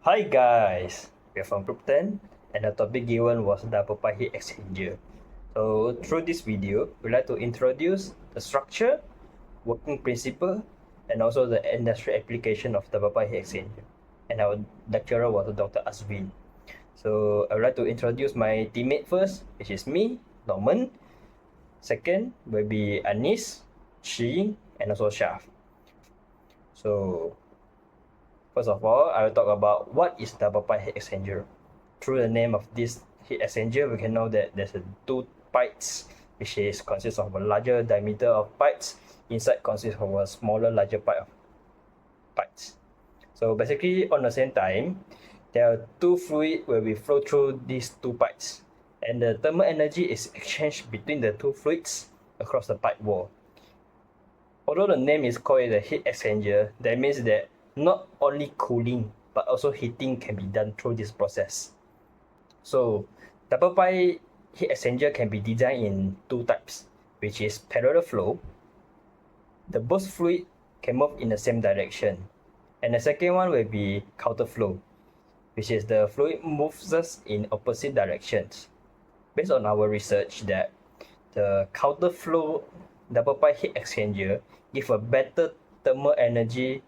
Hi guys, we are from Group 10 and the topic given was double pipe heat exchanger. So through this video, we'd like to introduce the structure, working principle, and also the industry application of double pipe heat exchanger. And our lecturer was Dr. Aswin. So I would like to introduce my teammate first, which is me, Norman. Second will be Anis, Shi, and also Shaf. So first of all, I will talk about what is double pipe heat exchanger. Through the name of this heat exchanger, we can know that there's two pipes, which is consists of a larger diameter of pipes. Inside consists of a smaller, larger pipe of pipes. So basically, on the same time, there are two fluid where we flow through these two pipes, and the thermal energy is exchanged between the two fluids across the pipe wall. Although the name is called a heat exchanger, that means that not only cooling but also heating can be done through this process. So double pipe heat exchanger can be designed in two types, which is parallel flow. The both fluid can move in the same direction. And the second one will be counter flow, which is the fluid moves us in opposite directions. Based on our research that the counter flow double pipe heat exchanger give a better thermal energy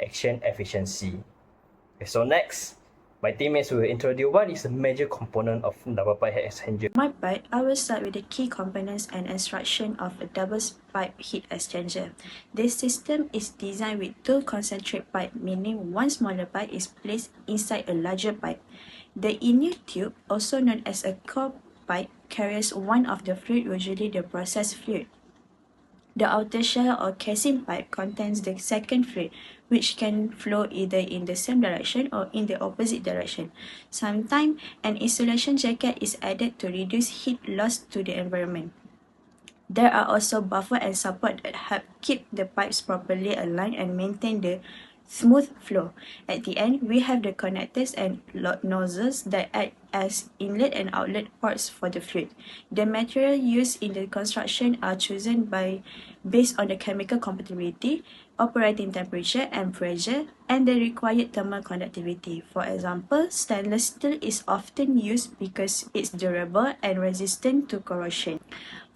exchange efficiency. Okay, so next, my teammates will introduce what is the major component of double pipe heat exchanger. For my part, I will start with the key components and instruction of a double pipe heat exchanger. This system is designed with two concentric pipe, meaning one smaller pipe is placed inside a larger pipe. The inner tube, also known as a core pipe, carries one of the fluid, usually the process fluid. The outer shell or casing pipe contains the second fluid, which can flow either in the same direction or in the opposite direction. Sometimes, an insulation jacket is added to reduce heat loss to the environment. There are also buffer and support that help keep the pipes properly aligned and maintain the smooth flow. At the end, we have the connectors and nozzles that act as inlet and outlet ports for the fluid. The material used in the construction are chosen based on the chemical compatibility, operating temperature and pressure, and the required thermal conductivity. For example, stainless steel is often used because it's durable and resistant to corrosion.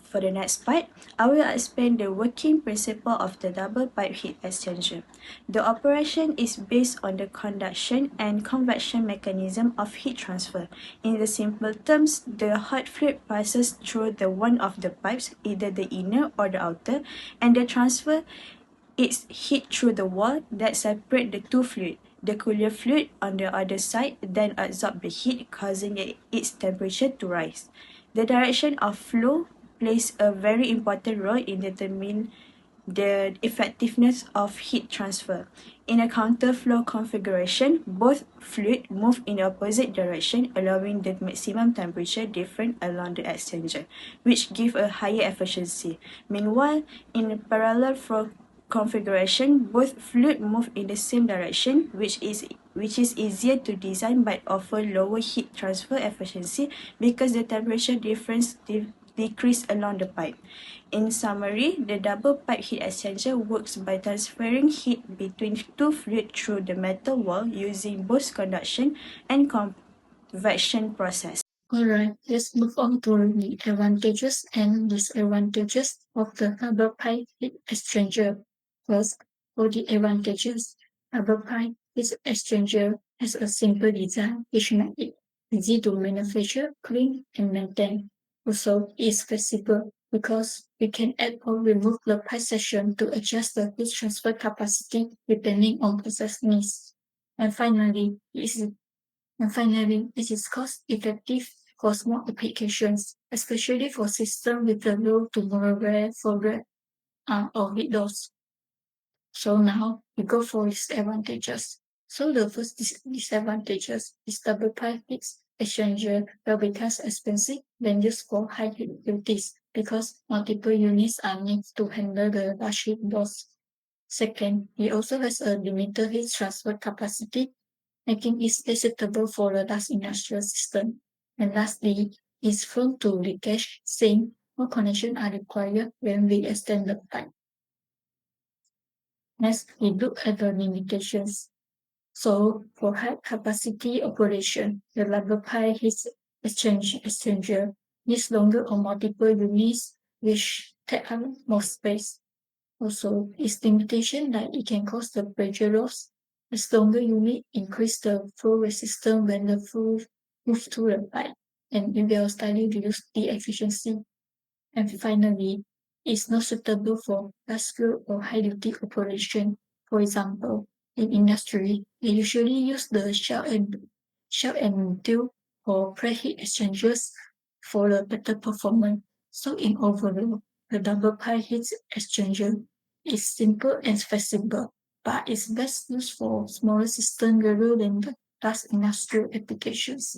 For the next part, I will explain the working principle of the double pipe heat exchanger. The operation is based on the conduction and convection mechanism of heat transfer. In the simple terms, the hot fluid passes through the one of the pipes, either the inner or the outer, and the transfer its heat through the wall that separate the two fluids. The cooler fluid on the other side then absorb the heat, causing its temperature to rise. The direction of flow plays a very important role in determining the effectiveness of heat transfer. In a counterflow configuration, both fluids move in the opposite direction, allowing the maximum temperature difference along the exchanger, which gives a higher efficiency. Meanwhile, in a parallel flow configuration, both fluids move in the same direction, which is easier to design but offer lower heat transfer efficiency because the temperature difference decrease along the pipe. In summary, the double pipe heat exchanger works by transferring heat between two fluids through the metal wall using both conduction and convection process. Alright, let's move on to the advantages and disadvantages of the double pipe heat exchanger. First, for the advantages, double pipe heat exchanger has a simple design which makes it easy to manufacture, clean, and maintain. Also, it is flexible because we can add or remove the pipe section to adjust the heat transfer capacity depending on process needs. And finally, it is cost-effective for small applications, especially for systems with a low to moderate flow or heat loss. So now we go for disadvantages. So the first disadvantages is double pipe heat exchanger will become expensive when used for high heat duties because multiple units are needed to handle the large heat loss. Second, it also has a limited heat transfer capacity, making it less suitable for a large industrial system. And lastly, it's prone to leakage, since more connections are required when we extend the pipe. Next, we look at the limitations. So for high capacity operation, the double pipe heat exchanger needs longer or multiple units which take up more space. Also, its limitation that it can cause the pressure loss. A longer unit increase the flow resistance when the flow moves through the pipe, and it will slightly reduce the efficiency. And finally, it's not suitable for large-scale or high-duty operation. For example, in industry, they usually use the shell and tube or preheat exchangers for a better performance. So in overall, the double pipe heat exchanger is simple and flexible, but it's best used for smaller systems rather than the large industrial applications.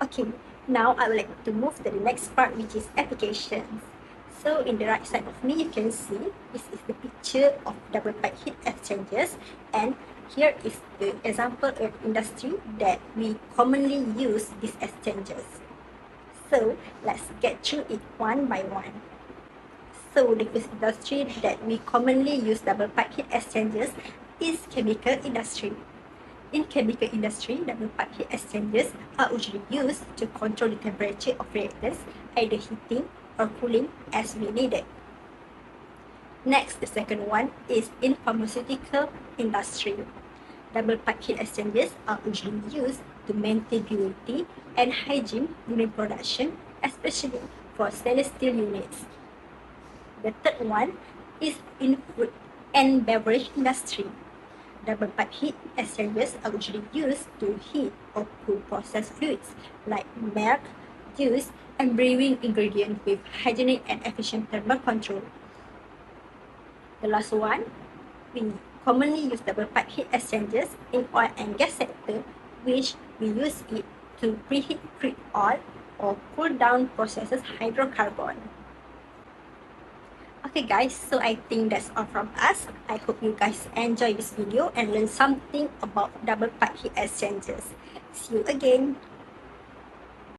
Okay, now I would like to move to the next part, which is applications. So in the right side of me, you can see this is the picture of double pipe heat exchangers, and here is the example of industry that we commonly use these exchangers. So let's get through it one by one. So the first industry that we commonly use double pipe heat exchangers is chemical industry. In chemical industry, double pipe heat exchangers are usually used to control the temperature of reactants, either heating or cooling as we need it. Next, the second one is in pharmaceutical industry. Double pipe heat exchangers are usually used to maintain purity and hygiene during production, especially for stainless steel units. The third one is in food and beverage industry. Double pipe heat exchangers are usually used to heat or cool processed fluids like milk, juice, and brewing ingredients with hygienic and efficient thermal control. The last one, we commonly use double pipe heat exchangers in oil and gas sector, which we use it to preheat crude oil or cool down processes hydrocarbon. Okay guys, so I think that's all from us. I hope you guys enjoy this video and learn something about double pipe heat exchangers. See you again.